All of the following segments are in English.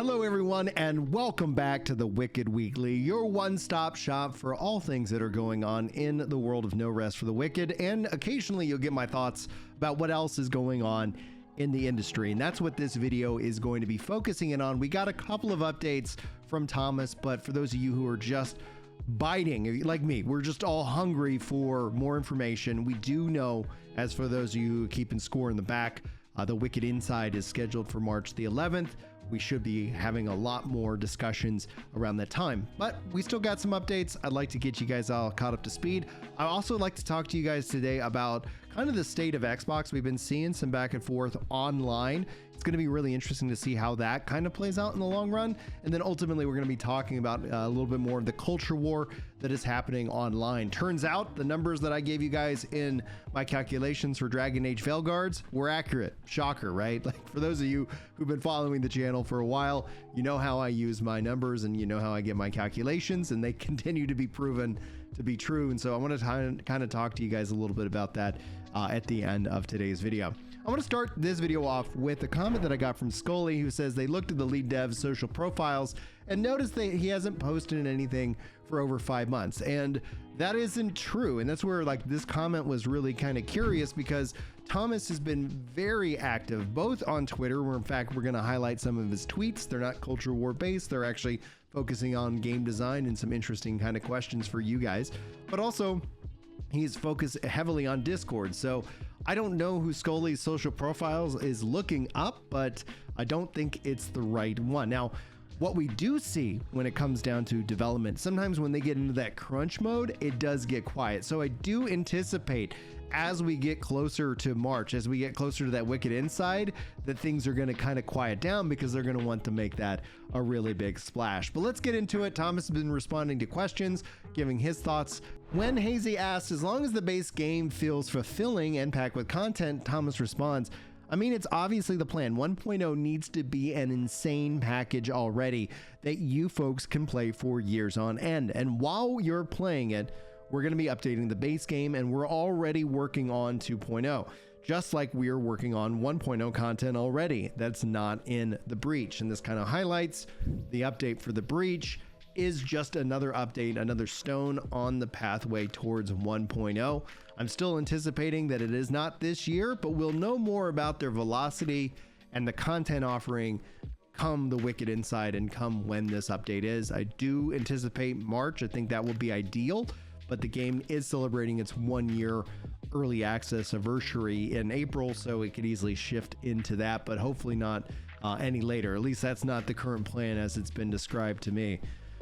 Hello everyone and welcome back to the Wicked Weekly, your one-stop shop for all things that are going on in the world of No Rest for the Wicked, and occasionally you'll get my thoughts about what else is going on in the industry, and that's what this video is going to be focusing in on. We got a couple of updates from Thomas, but for those of you who are just biting, like me, we're just all hungry for more information. We do know, as for those of you who are keeping score in the back, the Wicked Inside is scheduled for March the 11th. We should be having a lot more discussions around that time, but we still got some updates. I'd like to get you guys all caught up to speed. I also like to talk to you guys today about kind of the state of Xbox. We've been seeing some back and forth online. It's going to be really interesting to see how that kind of plays out in the long run. And then ultimately, we're going to be talking about a little bit more of the culture war that is happening online. Turns out the numbers that I gave you guys in my calculations for Dragon Age Veilguards were accurate. Shocker, right? Like, for those of you who've been following the channel for a while, you know how I use my numbers and you know how I get my calculations, and they continue to be proven to be true. And so I want to kind of talk to you guys a little bit about that at the end of today's video. I want to start this video off with a comment that I got from Scully, who says they looked at the lead dev's social profiles and noticed that he hasn't posted anything for over 5 months. And that isn't true. And that's where, like, this comment was really kind of curious, because Thomas has been very active, both on Twitter, where in fact we're going to highlight some of his tweets. They're not culture war based. They're actually focusing on game design and some interesting kind of questions for you guys. But also, he's focused heavily on Discord. So I don't know who Scully's social profiles is looking up, but I don't think it's the right one. Now, what we do see when it comes down to development, sometimes when they get into that crunch mode, it does get quiet. So I do anticipate, as we get closer to March, as we get closer to that Wicked Inside, that things are going to kind of quiet down, because they're going to want to make that a really big splash. But let's get into it. Thomas has been responding to questions, giving his thoughts. When Hazy asks, as long as the base game feels fulfilling and packed with content, Thomas responds, I mean, it's obviously the plan. 1.0 needs to be an insane package already that you folks can play for years on end. And while you're playing it, we're going to be updating the base game, and we're already working on 2.0, just like we're working on 1.0 content already that's not in the Breach. And this kind of highlights the update for the Breach is just another update, another stone on the pathway towards 1.0. I'm still anticipating that it is not this year, but we'll know more about their velocity and the content offering come the Wicked Inside and come when this update is. I do anticipate March. I think that will be ideal, but the game is celebrating its 1 year early access anniversary in April, so it could easily shift into that, but hopefully not any later. At least that's not the current plan as it's been described to me.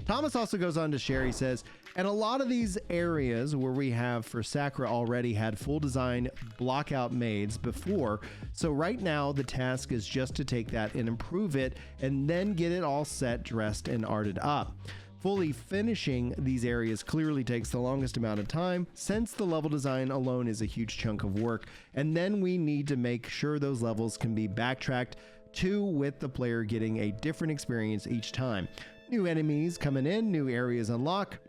Thomas also goes on to share, he says, and a lot of these areas where we have for Sakura already had full design block out maids before, so right now the task is just to take that and improve it and then get it all set, dressed, and arted up. Fully finishing these areas clearly takes the longest amount of time, since the level design alone is a huge chunk of work, and then we need to make sure those levels can be backtracked to, with the player getting a different experience each time. New enemies coming in, new areas unlock,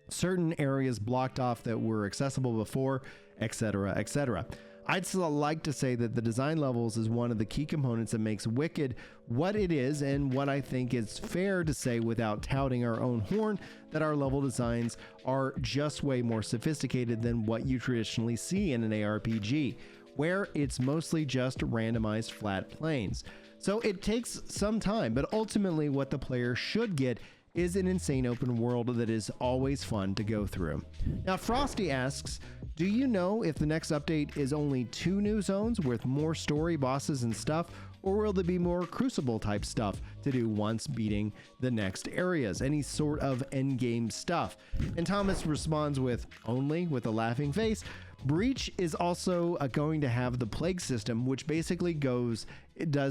certain areas blocked off that were accessible before, etc., etc. I'd still like to say that the design levels is one of the key components that makes Wicked what it is, and what I think is fair to say without touting our own horn, that our level designs are just way more sophisticated than what you traditionally see in an ARPG, where it's mostly just randomized flat planes. So it takes some time, but ultimately what the player should get is an insane open world that is always fun to go through. Now, Frosty asks, do you know if the next update is only 2 new zones with more story, bosses, and stuff, or will there be more Crucible type stuff to do once beating the next areas? Any sort of endgame stuff? And Thomas responds with, only, with a laughing face. Breach is also going to have the plague system, which basically does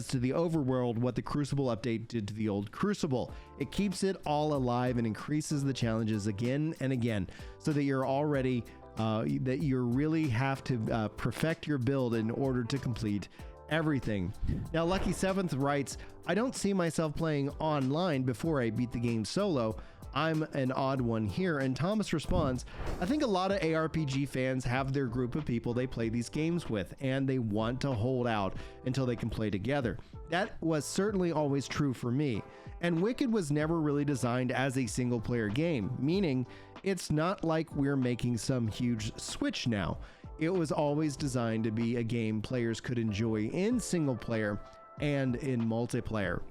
to the overworld what the Crucible update did to the old Crucible. It keeps it all alive and increases the challenges again and again, so that you're already that you really have to perfect your build in order to complete everything. Now, Lucky Seventh writes, I don't see myself playing online before I beat the game solo. I'm an odd one here. And Thomas responds, I think a lot of ARPG fans have their group of people they play these games with, and they want to hold out until they can play together. That was certainly always true for me. And Wicked was never really designed as a single player game, meaning it's not like we're making some huge switch now. It was always designed to be a game players could enjoy in single player and in multiplayer.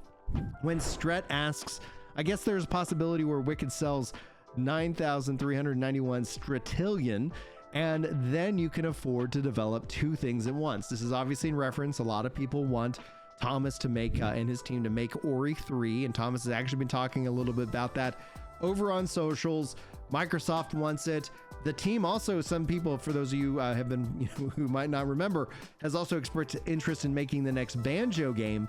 When Stret asks, I guess there's a possibility where Wicked sells 9,391 stratillion, and then you can afford to develop two things at once. This is obviously in reference. A lot of people want Thomas to make and his team to make Ori 3, and Thomas has actually been talking a little bit about that over on socials. Microsoft wants it. The team also, some people, for those of you have been, who might not remember, has also expressed interest in making the next Banjo game,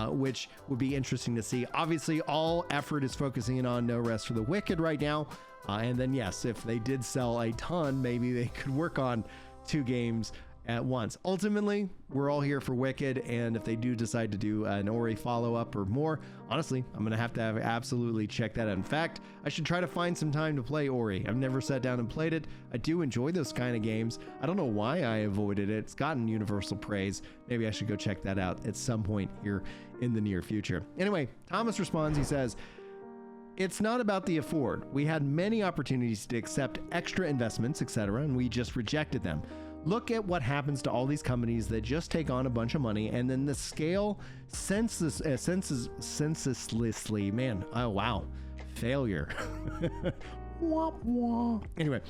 which would be interesting to see. Obviously, all effort is focusing in on No Rest for the Wicked right now. And then, yes, if they did sell a ton, maybe they could work on two games at once. Ultimately, we're all here for Wicked, and if they do decide to do an Ori follow-up or more, honestly, I'm gonna have to absolutely check that out. In fact, I should try to find some time to play Ori. I've never sat down and played it. I do enjoy those kind of games. I don't know why I avoided it. It's gotten universal praise. Maybe I should go check that out at some point here in the near future. Anyway, Thomas responds, he says, it's not about the afford. We had many opportunities to accept extra investments, etc., and we just rejected them. Look at what happens to all these companies that just take on a bunch of money, and then the scale senselessly, man, oh wow, failure. Anyway,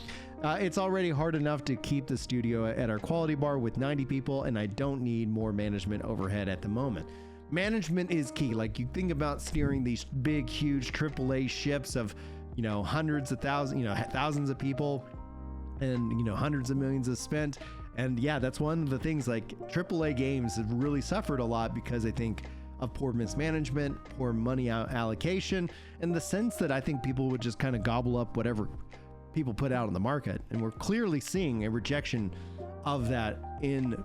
it's already hard enough to keep the studio at our quality bar with 90 people, and I don't need more management overhead at the moment. Management is key. Like, you think about steering these big, huge AAA ships of, hundreds of thousands, thousands of people, and hundreds of millions is spent. And yeah, that's one of the things. Like, AAA games have really suffered a lot because I think of poor mismanagement, poor money allocation, and the sense that I think people would just kind of gobble up whatever people put out on the market. And we're clearly seeing a rejection of that in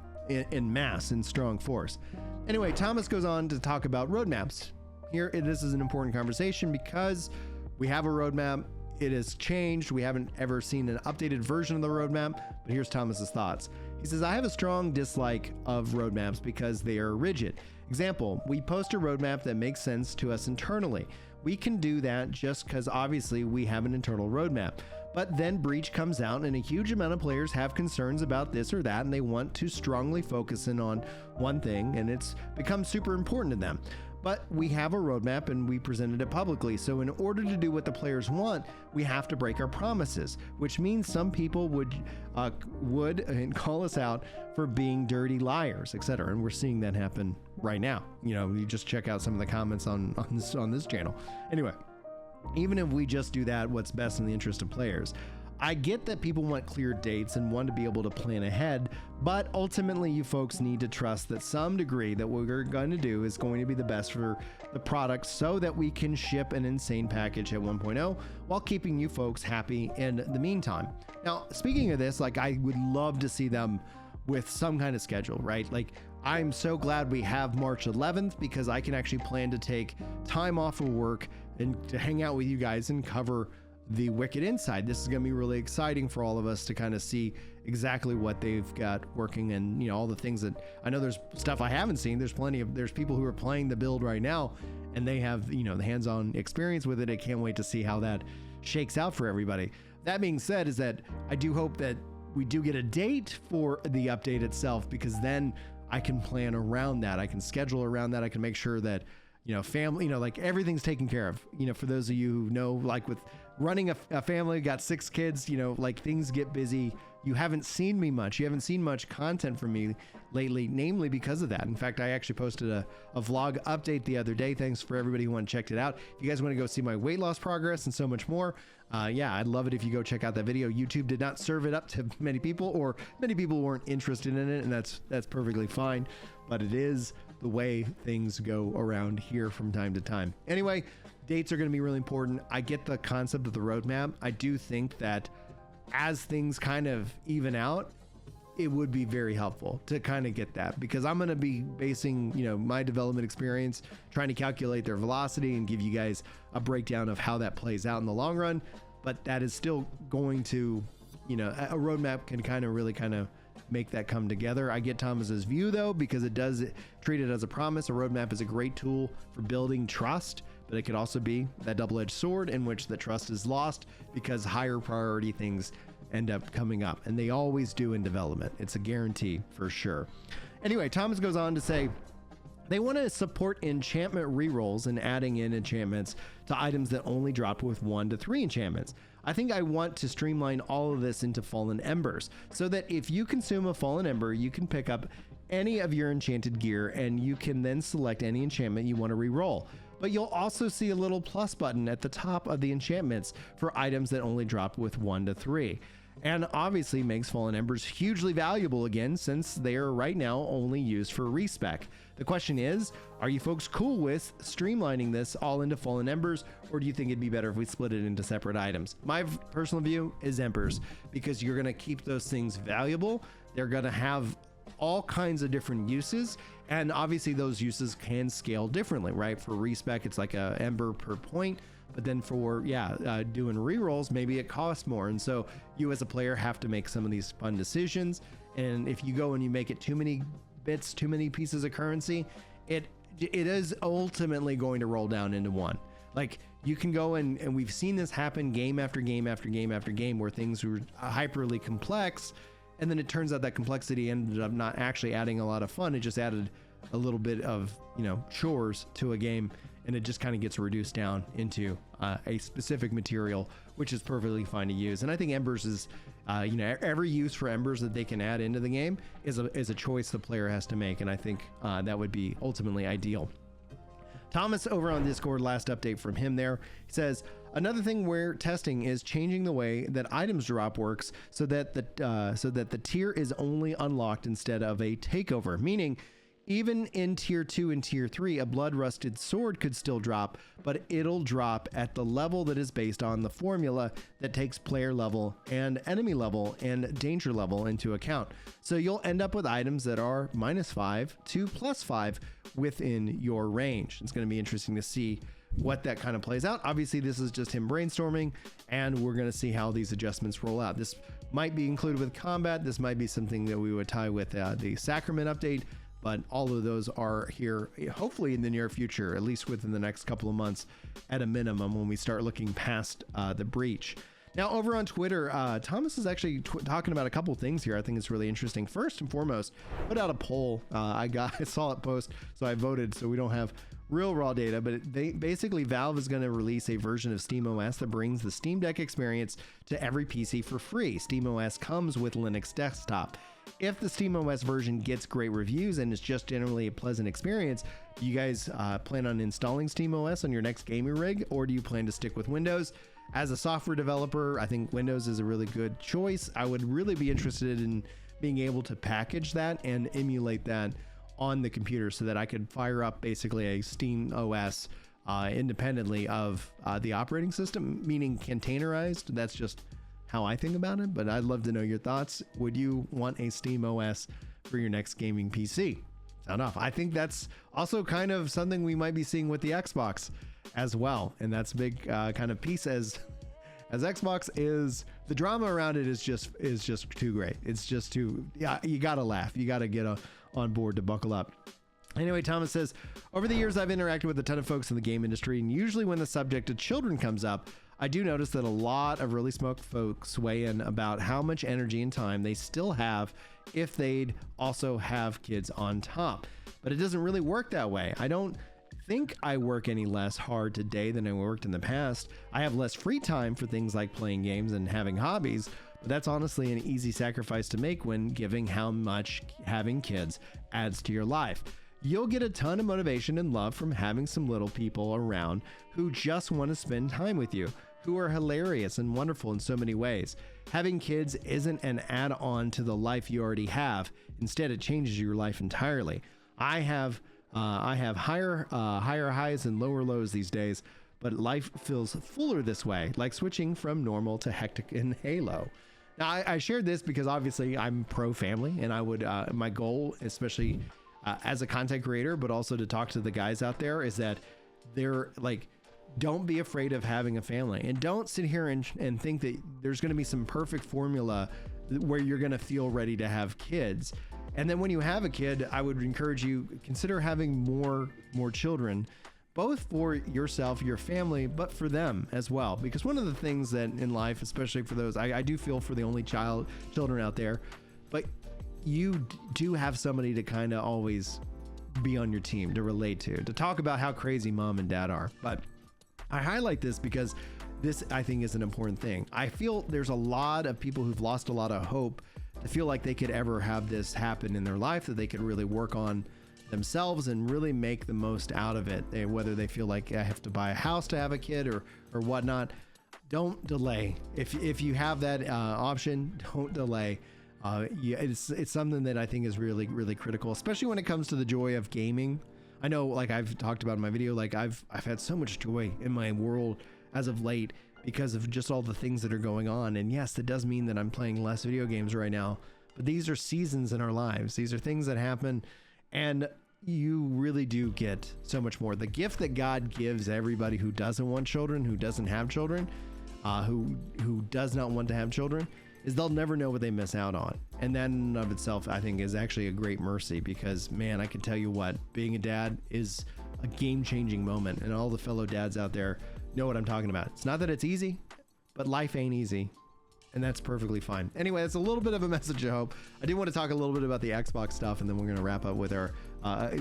mass, in strong force. Anyway, Thomas goes on to talk about roadmaps. Here, this is an important conversation because we have a roadmap. It has changed. We haven't ever seen an updated version of the roadmap, but here's Thomas's thoughts. He says, I have a strong dislike of roadmaps because they are rigid. Example, we post a roadmap that makes sense to us internally. We can do that just because obviously we have an internal roadmap. But then Breach comes out and a huge amount of players have concerns about this or that, and they want to strongly focus in on one thing, and it's become super important to them. But we have a roadmap and we presented it publicly. So in order to do what the players want, we have to break our promises, which means some people would call us out for being dirty liars, etc. And we're seeing that happen right now. You just check out some of the comments on this channel. Anyway, even if we just do that, what's best in the interest of players? I get that people want clear dates and want to be able to plan ahead, but ultimately you folks need to trust that some degree that what we're going to do is going to be the best for the product so that we can ship an insane package at 1.0 while keeping you folks happy in the meantime. Now, speaking of this, like, I would love to see them with some kind of schedule, right? Like, I'm so glad we have March 11th because I can actually plan to take time off of work and to hang out with you guys and cover the Wicked Inside. This is going to be really exciting for all of us to kind of see exactly what they've got working, and all the things that I know. There's stuff I haven't seen. There's people who are playing the build right now, and they have the hands-on experience with it. I can't wait to see how that shakes out for everybody. That being said, is that I do hope that we do get a date for the update itself, because then I can plan around that. I can schedule around that. I can make sure that family, like, everything's taken care of. For those of you who know, like, with running a family, got 6 kids, like, things get busy. You haven't seen me much. You haven't seen much content from me lately, namely because of that. In fact, I actually posted a vlog update the other day. Thanks for everybody who went and checked it out. If you guys want to go see my weight loss progress and so much more, yeah, I'd love it if you go check out that video. YouTube did not serve it up to many people, or many people weren't interested in it, and that's perfectly fine. But it is the way things go around here from time to time. Anyway, dates are going to be really important. I get the concept of the roadmap. I do think that as things kind of even out, it would be very helpful to kind of get that, because I'm going to be basing, my development experience trying to calculate their velocity and give you guys a breakdown of how that plays out in the long run. But that is still going to, a roadmap can really make that come together. I get Thomas's view though, because it does treat it as a promise. A roadmap is a great tool for building trust, but it could also be that double-edged sword in which the trust is lost because higher priority things end up coming up, and they always do in development. It's a guarantee for sure. Anyway, Thomas goes on to say they want to support enchantment rerolls and adding in enchantments to items that only drop with 1 to 3 enchantments. I think I want to streamline all of this into Fallen Embers, so that if you consume a Fallen Ember, you can pick up any of your enchanted gear and you can then select any enchantment you want to reroll. But you'll also see a little plus button at the top of the enchantments for items that only drop with 1 to 3. And obviously makes Fallen Embers hugely valuable again, since they are right now only used for respec. The question is, are you folks cool with streamlining this all into Fallen Embers, or do you think it'd be better if we split it into separate items? My personal view is Embers, because you're going to keep those things valuable. They're going to have all kinds of different uses, and obviously those uses can scale differently, right? For respec, it's like a ember per point. But then for doing rerolls, maybe it costs more, and so you as a player have to make some of these fun decisions. And if you go and you make it too many bits, too many pieces of currency, it is ultimately going to roll down into one. Like, you can go and we've seen this happen game after game after game after game, where things were hyperly complex, and then it turns out that complexity ended up not actually adding a lot of fun. It just added a little bit of chores to a game, and it just kind of gets reduced down into a specific material, which is perfectly fine to use. And I think Embers is, every use for Embers that they can add into the game is a choice the player has to make, and I think that would be ultimately ideal. Thomas over on Discord, last update from him there, he says, another thing we're testing is changing the way that items drop works, so that the tier is only unlocked instead of a takeover, meaning even in tier 2 and tier 3, a blood rusted sword could still drop, but it'll drop at the level that is based on the formula that takes player level and enemy level and danger level into account. So you'll end up with items that are -5 to +5 within your range. It's going to be interesting to see what that kind of plays out. Obviously, this is just him brainstorming, and we're going to see how these adjustments roll out. This might be included with combat. This might be something that we would tie with the Sacrament update. But all of those are here, hopefully in the near future, at least within the next couple of months at a minimum, when we start looking past the breach. Now, over on Twitter, Thomas is actually talking about a couple things here I think it's really interesting. First and foremost, put out a poll. I saw it post, so I voted, so we don't have real raw data, but basically Valve is going to release a version of SteamOS that brings the Steam Deck experience to every PC for free. SteamOS comes with Linux desktop. If the SteamOS version gets great reviews and it's just generally a pleasant experience, do you guys plan on installing SteamOS on your next gaming rig, or do you plan to stick with Windows? As a software developer, I think Windows is a really good choice. I would really be interested in being able to package that and emulate that on the computer, so that I could fire up basically a SteamOS independently of the operating system, meaning containerized. That's just how I think about it, but I'd love to know your thoughts. Would you want a SteamOS for your next gaming PC? Sound off. I think that's also kind of something we might be seeing with the Xbox as well, and that's a big kind of piece as Xbox is. The drama around it is just too great. It's just too, you gotta laugh. You gotta get on board to buckle up. Anyway, Thomas says, over the years I've interacted with a ton of folks in the game industry, and usually when the subject of children comes up, I do notice that a lot of really smoked folks weigh in about how much energy and time they still have if they'd also have kids on top. But it doesn't really work that way. I don't think I work any less hard today than I worked in the past. I have less free time for things like playing games and having hobbies, but that's honestly an easy sacrifice to make when giving how much having kids adds to your life. You'll get a ton of motivation and love from having some little people around who just want to spend time with you, who are hilarious and wonderful in so many ways. Having kids isn't an add-on to the life you already have. Instead, it changes your life entirely. I have higher highs and lower lows these days, but life feels fuller this way, like switching from normal to hectic in Halo. Now, I shared this because obviously I'm pro family, and I would, my goal, especially as a content creator, but also to talk to the guys out there, is that they're like, don't be afraid of having a family, and don't sit here and think that there's going to be some perfect formula where you're going to feel ready to have kids. And then when you have a kid, I would encourage you, consider having more children, both for yourself, your family, but for them as well. Because one of the things that in life, especially for those, I do feel for the only children out there, but you do have somebody to kind of always be on your team, to relate to talk about how crazy mom and dad are. But I highlight this because this, I think, is an important thing. I feel there's a lot of people who've lost a lot of hope to feel like they could ever have this happen in their life, that they could really work on themselves and really make the most out of it. Whether they feel like I have to buy a house to have a kid or whatnot, don't delay. If you have that option, don't delay. Yeah, it's something that I think is really, really critical, especially when it comes to the joy of gaming. I know, like I've talked about in my video, like I've had so much joy in my world as of late because of just all the things that are going on. And yes, that does mean that I'm playing less video games right now, but these are seasons in our lives. These are things that happen, and you really do get so much more. The gift that God gives everybody who doesn't want children, who doesn't have children, who does not want to have children, is they'll never know what they miss out on. And that in and of itself, I think, is actually a great mercy, because man, I can tell you what, being a dad is a game-changing moment, and all the fellow dads out there know what I'm talking about. It's not that it's easy, but life ain't easy, and that's perfectly fine. Anyway, that's a little bit of a message of hope. I do want to talk a little bit about the Xbox stuff, and then we're going to wrap up with our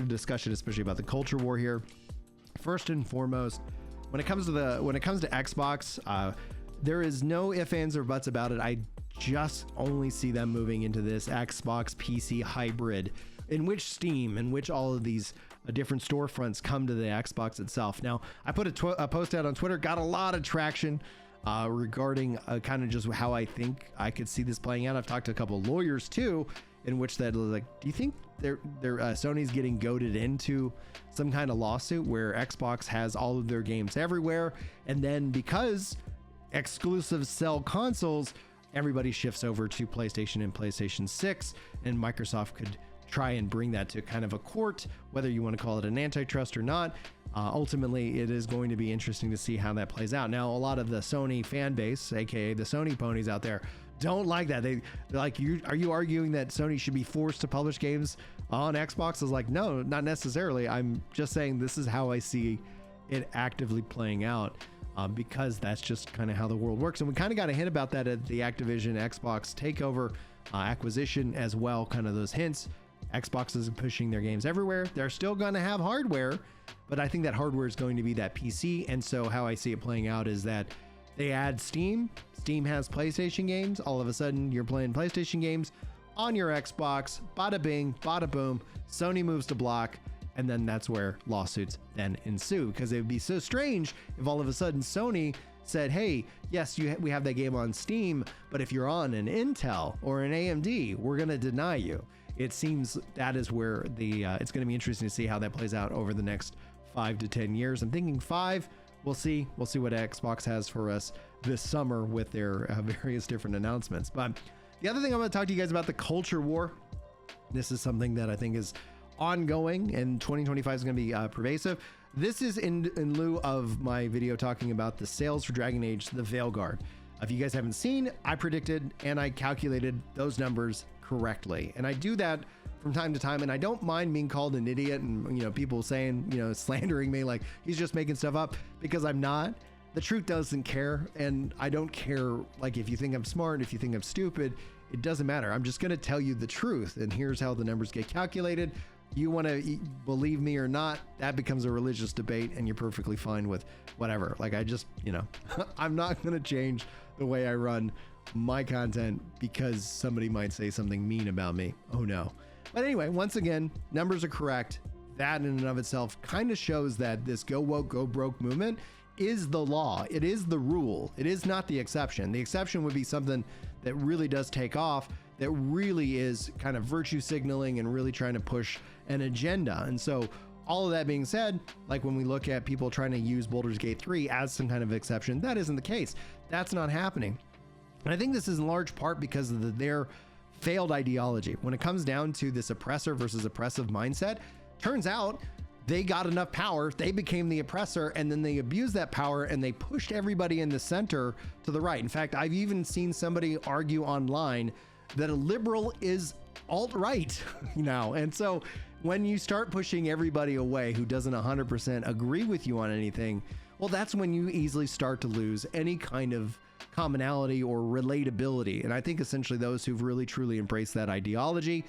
discussion, especially about the culture war here. First and foremost, when it comes to Xbox, there is no ifs, ands, or buts about it. I just only see them moving into this Xbox PC hybrid, in which Steam, in which all of these different storefronts come to the Xbox itself. Now, I put a post out on Twitter, got a lot of traction regarding kind of just how I think I could see this playing out. I've talked to a couple of lawyers too, in which that was like, do you think Sony's getting goaded into some kind of lawsuit where Xbox has all of their games everywhere, and then because exclusives sell consoles, everybody shifts over to PlayStation and PlayStation 6, and Microsoft could try and bring that to kind of a court, whether you want to call it an antitrust or not. Ultimately, it is going to be interesting to see how that plays out. Now, a lot of the Sony fan base, aka the Sony ponies out there, don't like that. They're like, are you arguing that Sony should be forced to publish games on Xbox? I was like, no, not necessarily. I'm just saying this is how I see it actively playing out. Because that's just kind of how the world works. And we kind of got a hint about that at the Activision Xbox Takeover acquisition as well, kind of those hints. Xbox is pushing their games everywhere. They're still going to have hardware, but I think that hardware is going to be that PC. And so how I see it playing out is that they add Steam. Steam has PlayStation games. All of a sudden, you're playing PlayStation games on your Xbox. Bada bing, bada boom. Sony moves to block. And then that's where lawsuits then ensue, because it would be so strange if all of a sudden Sony said, hey, yes, we have that game on Steam, but if you're on an Intel or an AMD, we're going to deny you. It seems that is where it's going to be interesting to see how that plays out over the next 5 to 10 years. I'm thinking 5. We'll see what Xbox has for us this summer with their various different announcements. But the other thing I'm going to talk to you guys about, the culture war. This is something that I think is ongoing, and 2025 is going to be pervasive. This is in lieu of my video talking about the sales for Dragon Age, the Veilguard. If you guys haven't seen, I predicted and I calculated those numbers correctly, and I do that from time to time, and I don't mind being called an idiot and people saying, slandering me like he's just making stuff up, because I'm not. The truth doesn't care, and I don't care. Like, if you think I'm smart, if you think I'm stupid, it doesn't matter. I'm just going to tell you the truth, and here's how the numbers get calculated. You want to believe me or not, that becomes a religious debate, and you're perfectly fine with whatever. Like, I just, I'm not going to change the way I run my content because somebody might say something mean about me. Oh no. But anyway, once again, numbers are correct. That in and of itself kind of shows that this go woke, go broke movement is the law. It is the rule. It is not the exception. The exception would be something that really does take off, that really is kind of virtue signaling and really trying to push an agenda. And so all of that being said, like when we look at people trying to use Baldur's Gate 3 as some kind of exception, that isn't the case. That's not happening. And I think this is in large part because of their failed ideology. When it comes down to this oppressor versus oppressive mindset, turns out they got enough power, they became the oppressor, and then they abused that power and they pushed everybody in the center to the right. In fact, I've even seen somebody argue online that a liberal is alt-right now. And so when you start pushing everybody away who doesn't 100% agree with you on anything, well, that's when you easily start to lose any kind of commonality or relatability. And I think essentially those who've really truly embraced that ideology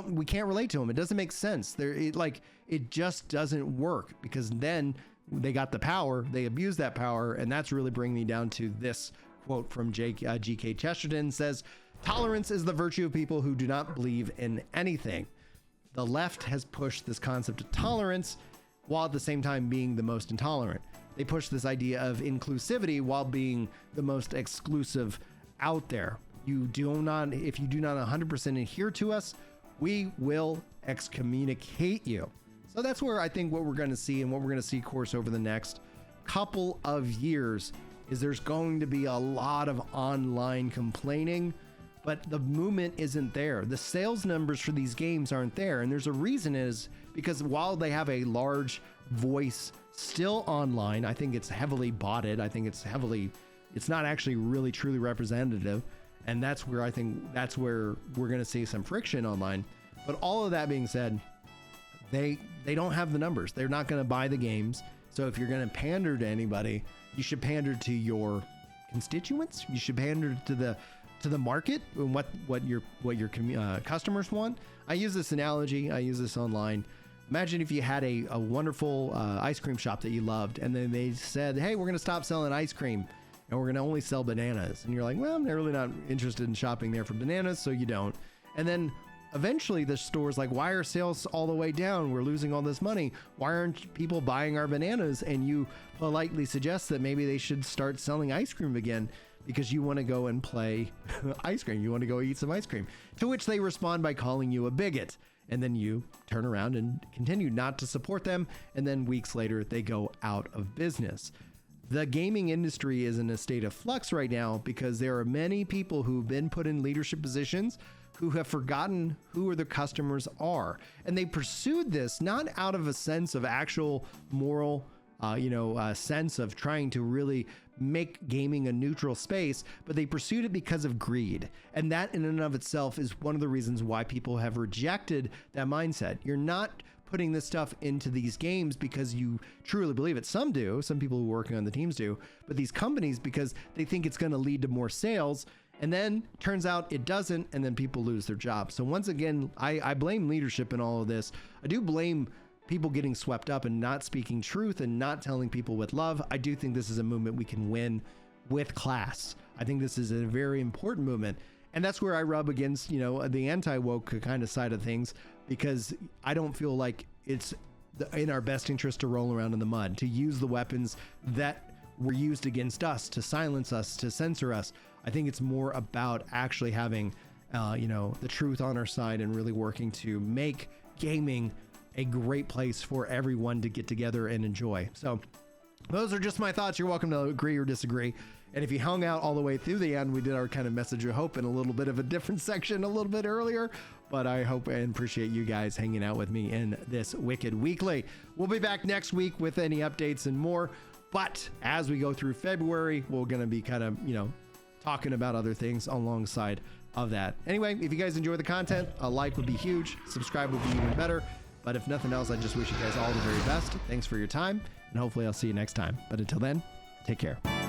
we can't relate to them. It doesn't make sense. It just doesn't work, because then they got the power, they abused that power. And that's really bringing me down to this quote from G.K. Chesterton. Says, "Tolerance is the virtue of people who do not believe in anything." The left has pushed this concept of tolerance while at the same time being the most intolerant. They push this idea of inclusivity while being the most exclusive out there. If you do not 100% adhere to us, we will excommunicate you. So that's where I think what we're going to see, and what we're going to see course over the next couple of years, is there's going to be a lot of online complaining, but the movement isn't there. The sales numbers for these games aren't there. And there's a reason, is because while they have a large voice still online, I think it's heavily botted. I think it's not actually really truly representative. And that's where we're going to see some friction online. But all of that being said, they don't have the numbers. They're not going to buy the games. So if you're going to pander to anybody, you should pander to your constituents. You should pander to the market and what your customers want. I use this analogy. I use this online. Imagine if you had a wonderful ice cream shop that you loved, and then they said, "Hey, we're going to stop selling ice cream, and we're going to only sell bananas." And you're like, "Well, I'm really not interested in shopping there for bananas," so you don't. And then eventually the store's like, "Why are sales all the way down? We're losing all this money. Why aren't people buying our bananas?" And you politely suggest that maybe they should start selling ice cream again, because you want to go and play ice cream. You want to go eat some ice cream. To which they respond by calling you a bigot. And then you turn around and continue not to support them. And then weeks later, they go out of business. The gaming industry is in a state of flux right now, because there are many people who've been put in leadership positions who have forgotten who their customers are. And they pursued this not out of a sense of actual moral, sense of trying to really make gaming a neutral space, but they pursued it because of greed. And that in and of itself is one of the reasons why people have rejected that mindset. You're not putting this stuff into these games because you truly believe it. Some do, some people who are working on the teams do, but these companies, because they think it's going to lead to more sales, and then turns out it doesn't, and then people lose their jobs. So once again, I blame leadership in all of this. I do blame people getting swept up and not speaking truth and not telling people with love. I do think this is a movement we can win with class. I think this is a very important movement. And that's where I rub against, the anti-woke kind of side of things, because I don't feel like it's in our best interest to roll around in the mud, to use the weapons that were used against us, to silence us, to censor us. I think it's more about actually having, the truth on our side and really working to make gaming a great place for everyone to get together and enjoy. So those are just my thoughts. You're welcome to agree or disagree. And if you hung out all the way through the end, we did our kind of message of hope in a little bit of a different section a little bit earlier, but I hope and appreciate you guys hanging out with me in this Wicked Weekly. We'll be back next week with any updates and more. But as we go through February, we're going to be kind of, talking about other things alongside of that. Anyway, if you guys enjoy the content, a like would be huge. Subscribe would be even better. But if nothing else, I just wish you guys all the very best. Thanks for your time, and hopefully I'll see you next time. But until then, take care.